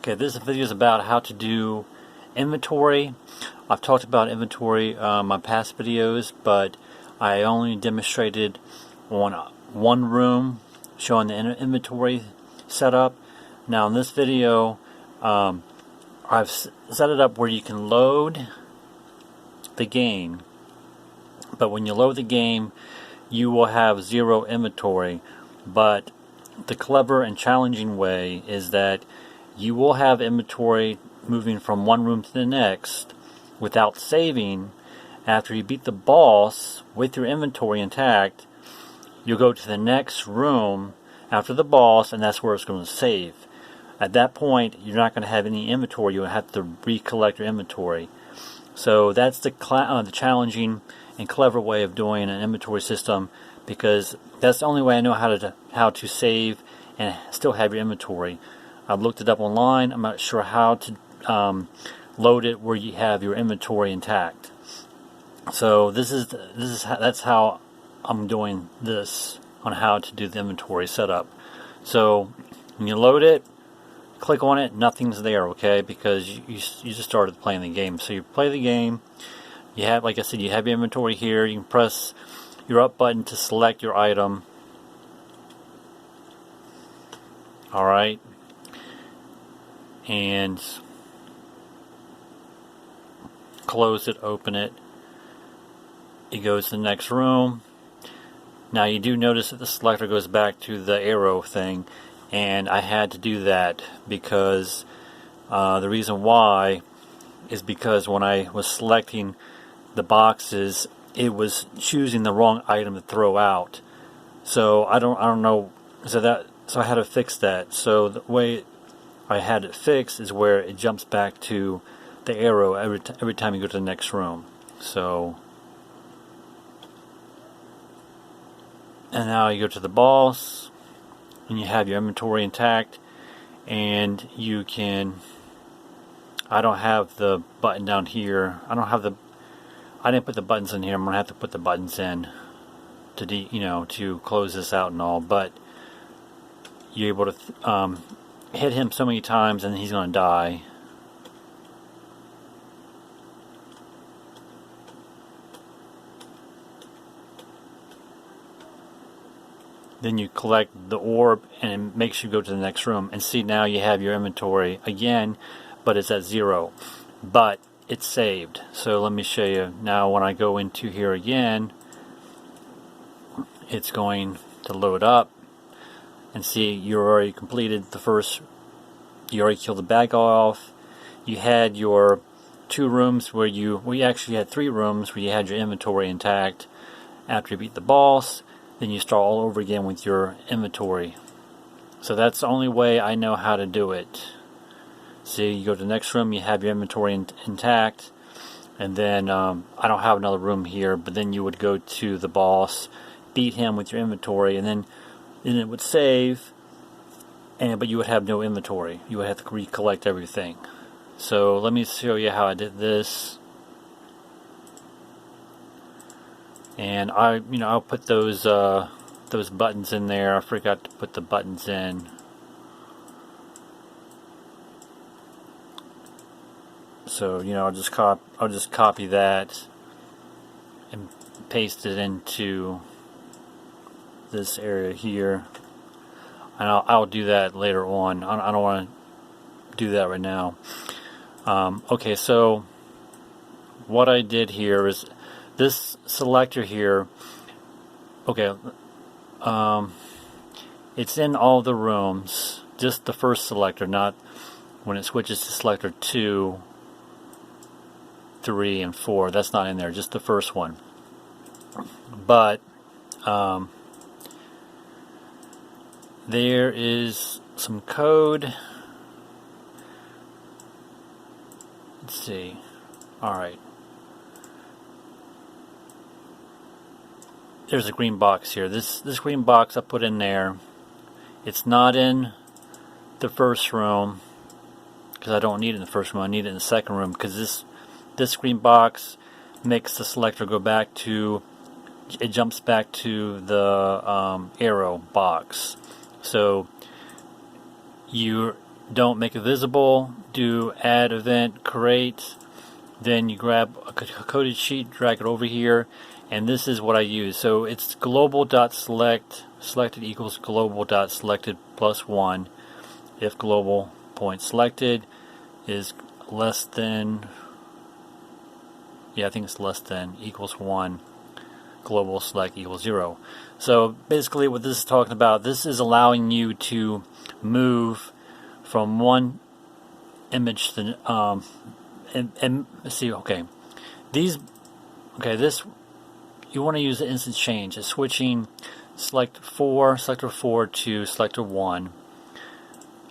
Okay, this video is about how to do inventory. I've talked about inventory in my past videos, but I only demonstrated on one room showing the inventory setup. Now in this video, I've set it up where you can load the game, but when you load the game, you will have zero inventory. But the clever and challenging way is that you will have inventory moving from one room to the next without saving. After you beat the boss with your inventory intact, you'll go to the next room after the boss, and that's where it's going to save. At that point, you're not going to have any inventory. You'll have to recollect your inventory. So that's the challenging and clever way of doing an inventory system, because that's the only way I know how to save and still have your inventory. I've looked it up online. I'm not sure how to load it where you have your inventory intact. So that's how I'm doing this on how to do the inventory setup. So when you load it, click on it, nothing's there, okay? Because you just started playing the game. So you play the game. You have, like I said, you have your inventory here. You can press your up button to select your item. All right. And close it, open it. It goes to the next room. Now you do notice that the selector goes back to the arrow thing, and I had to do that because the reason why is because when I was selecting the boxes, it was choosing the wrong item to throw out. So I don't know. So I had to fix that. So the way I had it fixed is where it jumps back to the arrow every time you go to the next room. So, and now you go to the boss, and you have your inventory intact, and you can. I don't have the button down here. I didn't put the buttons in here. I'm gonna have to put the buttons in to close this out and all. But you're able to hit him so many times, and he's gonna die. Then you collect the orb, and it makes you go to the next room. And see, now you have your inventory again, but it's at 0. But it's saved. So let me show you. Now when I go into here again, it's going to load up. And see, you already completed the first. You already killed the bad guy off. You had your 2 rooms where you actually had 3 rooms where you had your inventory intact. After you beat the boss, then you start all over again with your inventory. So that's the only way I know how to do it. See, you go to the next room, you have your inventory intact, and then I don't have another room here, but then you would go to the boss, beat him with your inventory, and then it would save, but you would have no inventory. You would have to recollect everything. So let me show you how I did this. And I'll put those buttons in there. I forgot to put the buttons in. So I'll just copy that and paste it into this area here. And I'll do that later on. I don't want to do that right now. Okay, so what I did here is this selector here. Okay, it's in all the rooms. Just the first selector, not when it switches to selector 2, 3, and 4. That's not in there. Just the first one. But there is some code. Let's see. All right. There's a green box here. This green box I put in there. It's not in the first room because I don't need it in the first room. I need it in the second room because this green box makes the selector go back to. It jumps back to the arrow box. So don't make it visible, do add event, create, then you grab a coded sheet, drag it over here, and this is what I use. So it's global.select, selected equals global.selected plus 1 if global point selected is less than, I think it's less than, equals 1, global select equals 0. So basically what this is talking about, this is allowing you to move from one image to and see, this you want to use the instance change. It's switching selector 4 to selector 1.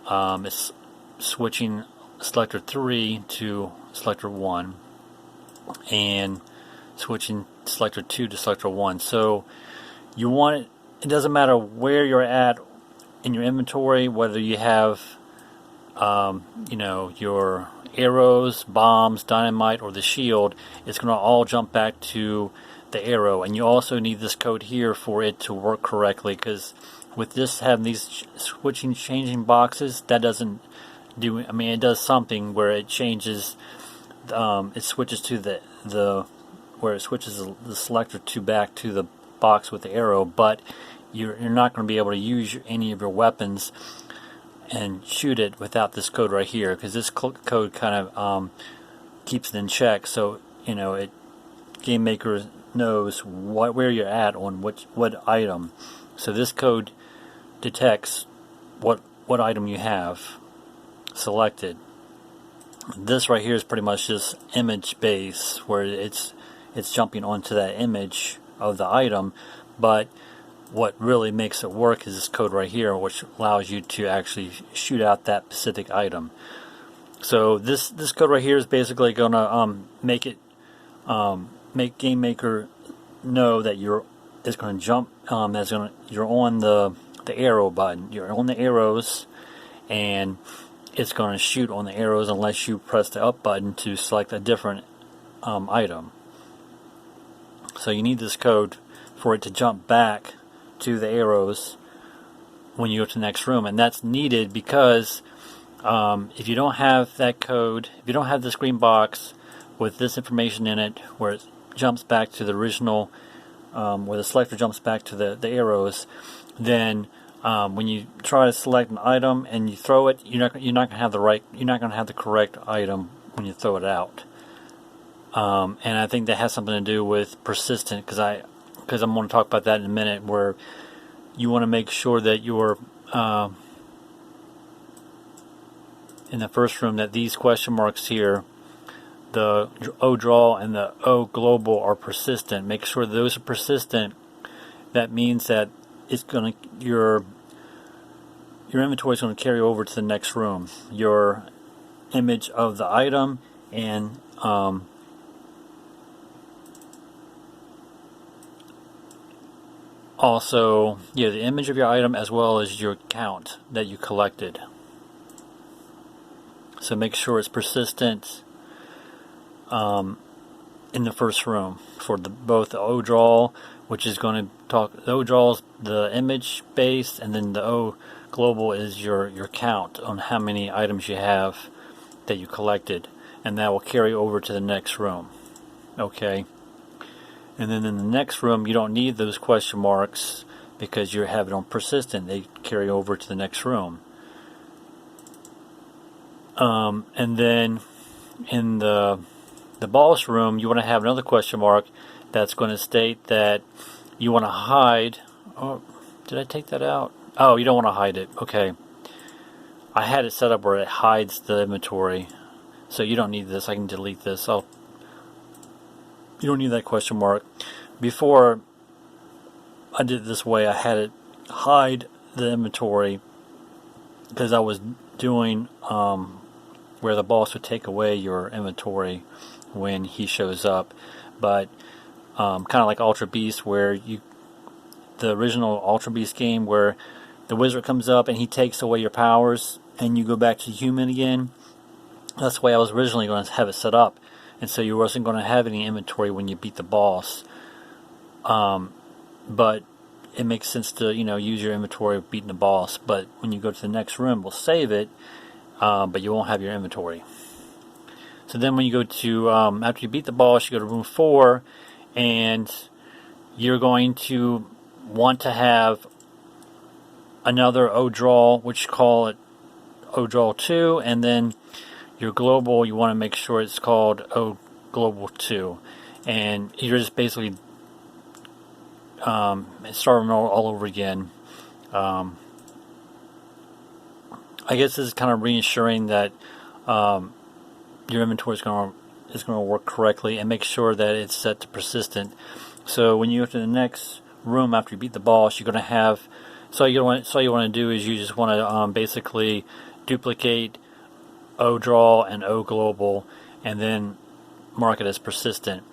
It's switching selector 3 to selector 1, and switching selector 2 to selector 1. So you want it doesn't matter where you're at in your inventory, whether you have your arrows, bombs, dynamite, or the shield, it's going to all jump back to the arrow. And you also need this code here for it to work correctly, because with this having these changing boxes, that doesn't do, it does something where it changes, it switches to where it switches the selector to back to the box with the arrow, but you're not going to be able to use any of your weapons and shoot it without this code right here, because this code kind of keeps it in check. So Game Maker knows where you're at on what item. So this code detects what item you have selected. This right here is pretty much just image base, where it's jumping onto that image of the item, but what really makes it work is this code right here, which allows you to actually shoot out that specific item. So this code right here is basically going to make Game Maker know that it's going to jump. You're on the arrow button. You're on the arrows, and it's going to shoot on the arrows unless you press the up button to select a different item. So you need this code for it to jump back to the arrows when you go to the next room, and that's needed because if you don't have that code, if you don't have this green box with this information in it where it jumps back to the original, where the selector jumps back to the arrows, then when you try to select an item and you throw it, you're not going to have the correct item when you throw it out. And I think that has something to do with persistent, because I'm going to talk about that in a minute, where you want to make sure that you're in the first room, that these question marks here, the O draw and the O global, are persistent. Make sure those are persistent. That means that your inventory is going to carry over to the next room. Your image of the item and also, the image of your item as well as your count that you collected. So make sure it's persistent in the first room for both the O draw, which is going to talk. The O draw is the image base, and then the O global is your count on how many items you have that you collected, and that will carry over to the next room. Okay. And then in the next room, you don't need those question marks because you have it on persistent. They carry over to the next room. And then in the boss room, you want to have another question mark that's going to state that you want to hide. Oh, did I take that out? Oh, you don't want to hide it. Okay. I had it set up where it hides the inventory. So you don't need this. I can delete this. You don't need that question mark. Before I did it this way, I had it hide the inventory because I was doing where the boss would take away your inventory when he shows up. But kind of like Ultra Beast, where the original Ultra Beast game, where the wizard comes up and he takes away your powers and you go back to human again. That's the way I was originally going to have it set up. And so you wasn't going to have any inventory when you beat the boss. But it makes sense to, use your inventory of beating the boss. But when you go to the next room, we'll save it. but you won't have your inventory. So then when you go to, after you beat the boss, you go to room 4, and you're going to want to have another O-Draw, which you call it O-Draw 2, and then your global, you want to make sure it's called O-Global 2. And you're just basically starting all over again. I guess this is kind of reassuring that your inventory is going to work correctly, and make sure that it's set to persistent. So when you go to the next room after you beat the boss, you're going to have. So all you want to do is you just want to basically duplicate O-Draw and O-Global, and then mark it as persistent.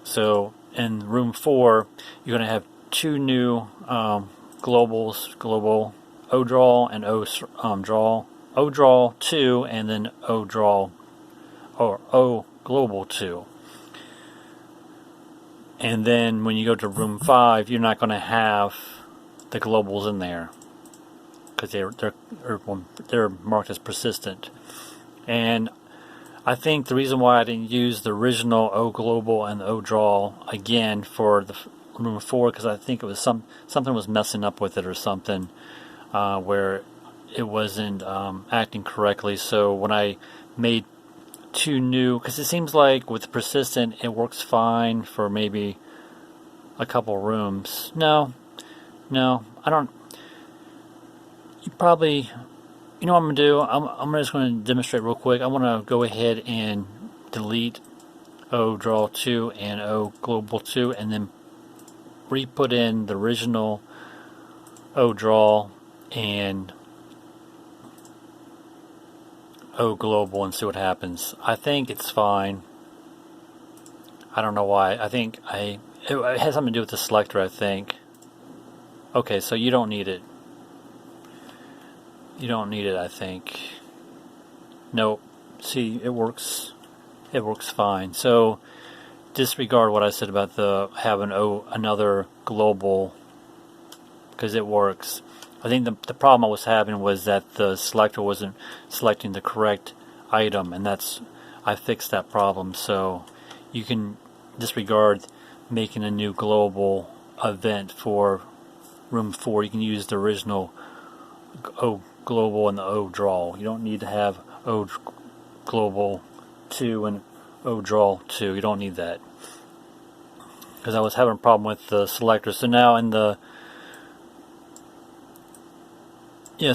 So in room 4, you're going to have 2 new globals, global O-Draw and O-Draw, O-Draw 2, and then O-Draw or O-Global 2. And then when you go to room 5, you're not going to have the globals in there because they're marked as persistent. And I think the reason why I didn't use the original O-Global and the O-Draw again for the room 4, because I think it was something was messing up with it or something, where it wasn't acting correctly. So when I made 2 new, because it seems like with persistent it works fine for maybe a couple rooms. No, I don't. You probably, you know what I'm going to do? I'm just going to demonstrate real quick. I want to go ahead and delete O-Draw 2 and O-Global 2, and then re-put in the original O-Draw and O-Global and see what happens. I think it's fine. I don't know why. I think it has something to do with the selector, I think. Okay, so you don't need it. You don't need it, I think. Nope. See, it works. It works fine. So disregard what I said about having another global, because it works. I think the problem I was having was that the selector wasn't selecting the correct item, and I fixed that problem. So you can disregard making a new global event for room 4. You can use the original O-Global and the O-Draw. You don't need to have O-Global 2 and O-Draw 2. You don't need that, because I was having a problem with the selector. So now in the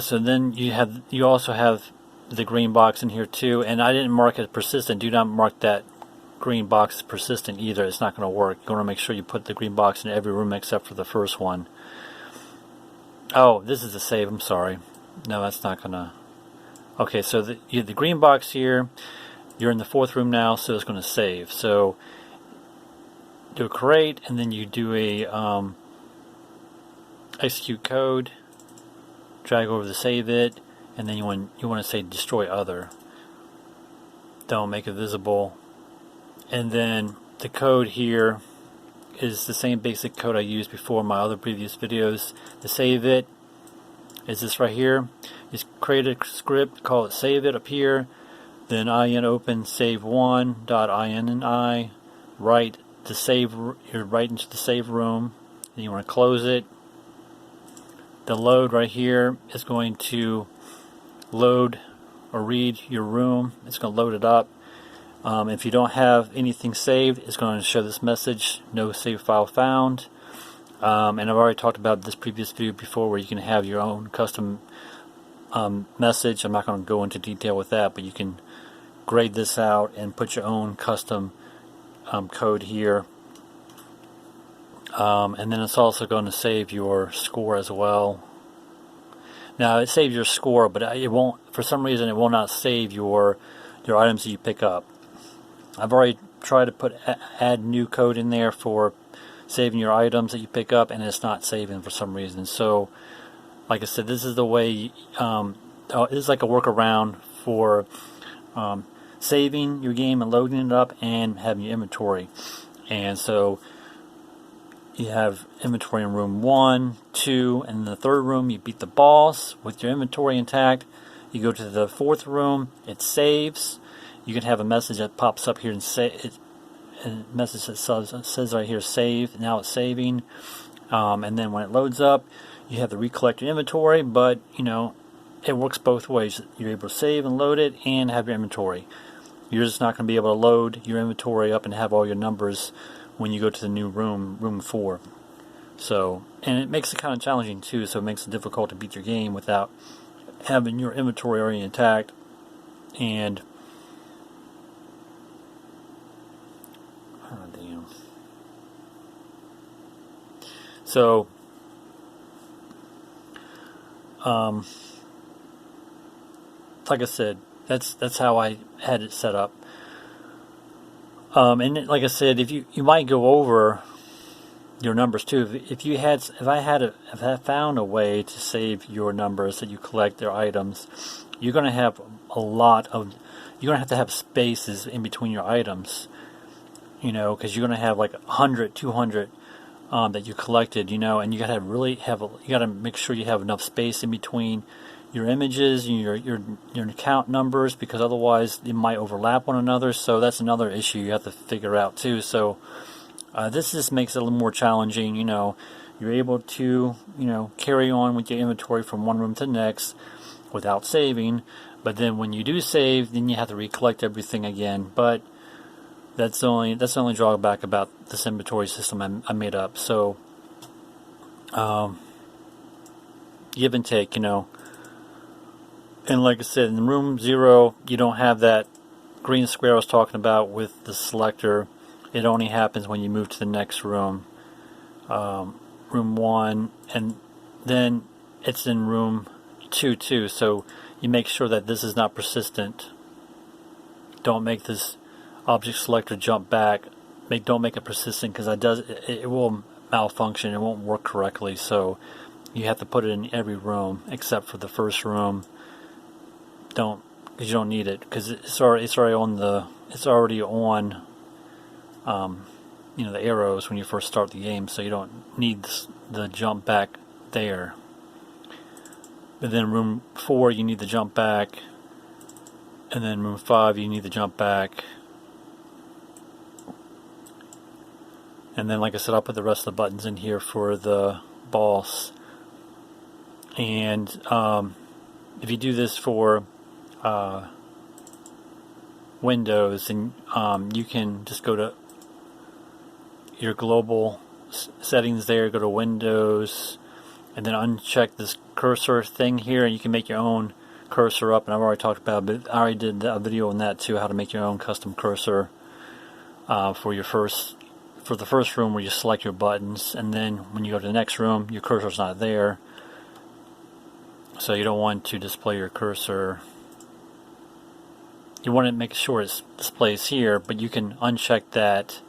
so then you also have the green box in here too, and I didn't mark it persistent. Do not mark that green box as persistent either. It's not going to work. You want to make sure you put the green box in every room except for the first one. Oh, this is a save. I'm sorry. No, that's not going to. Okay, so you have the green box here. You're in the 4th room now, so it's going to save. So do a create, and then you do a execute code. Drag over to save it, and then you want to say destroy other. Don't make it visible. And then the code here is the same basic code I used before in my other previous videos. To save it is this right here. Just create a script, call it save it up here, then in open save1.ini, write to save, you're right into the save room, then you want to close it. The load right here is going to load or read your room. It's going to load it up. If you don't have anything saved, it's going to show this message, no save file found. And I've already talked about this previous video before, where you can have your own custom message. I'm not going to go into detail with that, but you can grade this out and put your own custom code here. And then it's also going to save your score as well. Now it saves your score, but it won't. For some reason, it will not save your items that you pick up. I've already tried to add new code in there for saving your items that you pick up, and it's not saving for some reason. So, like I said, this is the way. This is like a workaround for saving your game and loading it up and having your inventory. And so you have inventory in room 1, 2, and in the 3rd room you beat the boss with your inventory intact. You go to the fourth room, it saves. You can have a message that pops up here and a message that says right here, save. Now it's saving. And then when it loads up, you have to recollect your inventory, but it works both ways. You're able to save and load it and have your inventory. You're just not going to be able to load your inventory up and have all your numbers when you go to the new room 4. So, and it makes it kind of challenging too, so it makes it difficult to beat your game without having your inventory already intact. And so like I said, that's how I had it set up. And like I said, if you might go over your numbers too. If I found a way to save your numbers that you collect their items, you're going to have you're going to have spaces in between your items, because you're going to have like 100, 200 that you collected, and you got to make sure you have enough space in between your images and your account numbers, because otherwise they might overlap one another. So that's another issue you have to figure out too. So this just makes it a little more challenging. You're able to carry on with your inventory from one room to the next without saving, but then when you do save, then you have to recollect everything again. But that's the only drawback about this inventory system I made up. So give and take, And like I said, in room 0, you don't have that green square I was talking about with the selector. It only happens when you move to the next room, room 1, and then it's in room 2 too. So you make sure that this is not persistent. Don't make this object selector jump back. Don't make it persistent, because it will malfunction. It won't work correctly. So you have to put it in every room except for the first room. Because you don't need it, because it's already on the arrows when you first start the game, so you don't need the jump back there. But then room 4 you need the jump back, and then room 5 you need the jump back. And then, like I said, I'll put the rest of the buttons in here for the boss. And if you do this for Windows, and you can just go to your global settings there, go to Windows, and then uncheck this cursor thing here, and you can make your own cursor up. And I've already talked about it. I already did a video on that too, how to make your own custom cursor for the first room, where you select your buttons, and then when you go to the next room, your cursor's not there. So you don't want to display your cursor. You want to make sure it displays here, but you can uncheck that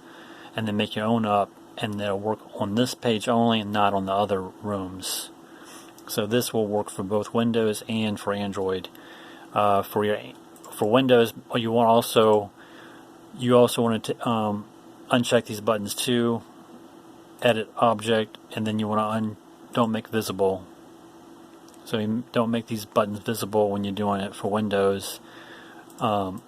and then make your own up, and it'll work on this page only and not on the other rooms. So this will work for both Windows and for Android. For Windows, you also want to uncheck these buttons too. Edit object, and then you want to don't make visible. So you don't make these buttons visible when you're doing it for Windows. But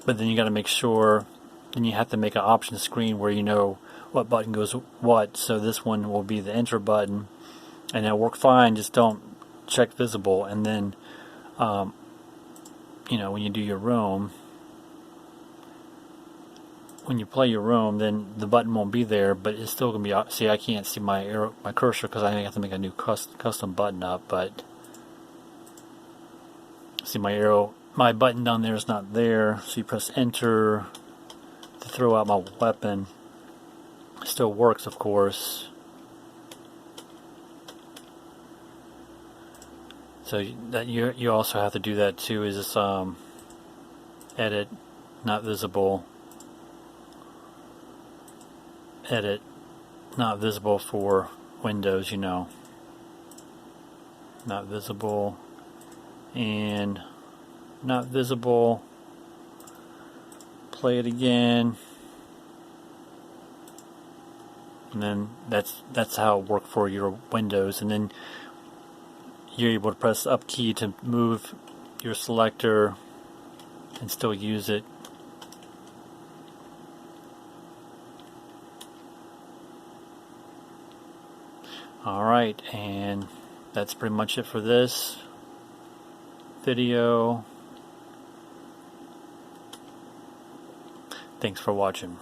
then you got to make sure, then you have to make an option screen where you know what button goes what. So this one will be the enter button, and it'll work fine. Just don't check visible. And then when you do your room, when you play your room, then the button won't be there, but it's still gonna be. See, I can't see my cursor because I have to make a new custom button up. But see, my button down there is not there. So you press enter to throw out my weapon. It still works, of course. So that you also have to do that too. Is this edit, not visible. Edit, not visible for Windows, not visible, and not visible. Play it again, and then that's how it worked for your Windows. And then you're able to press up key to move your selector and still use it. Alright, and that's pretty much it for this video. Thanks for watching.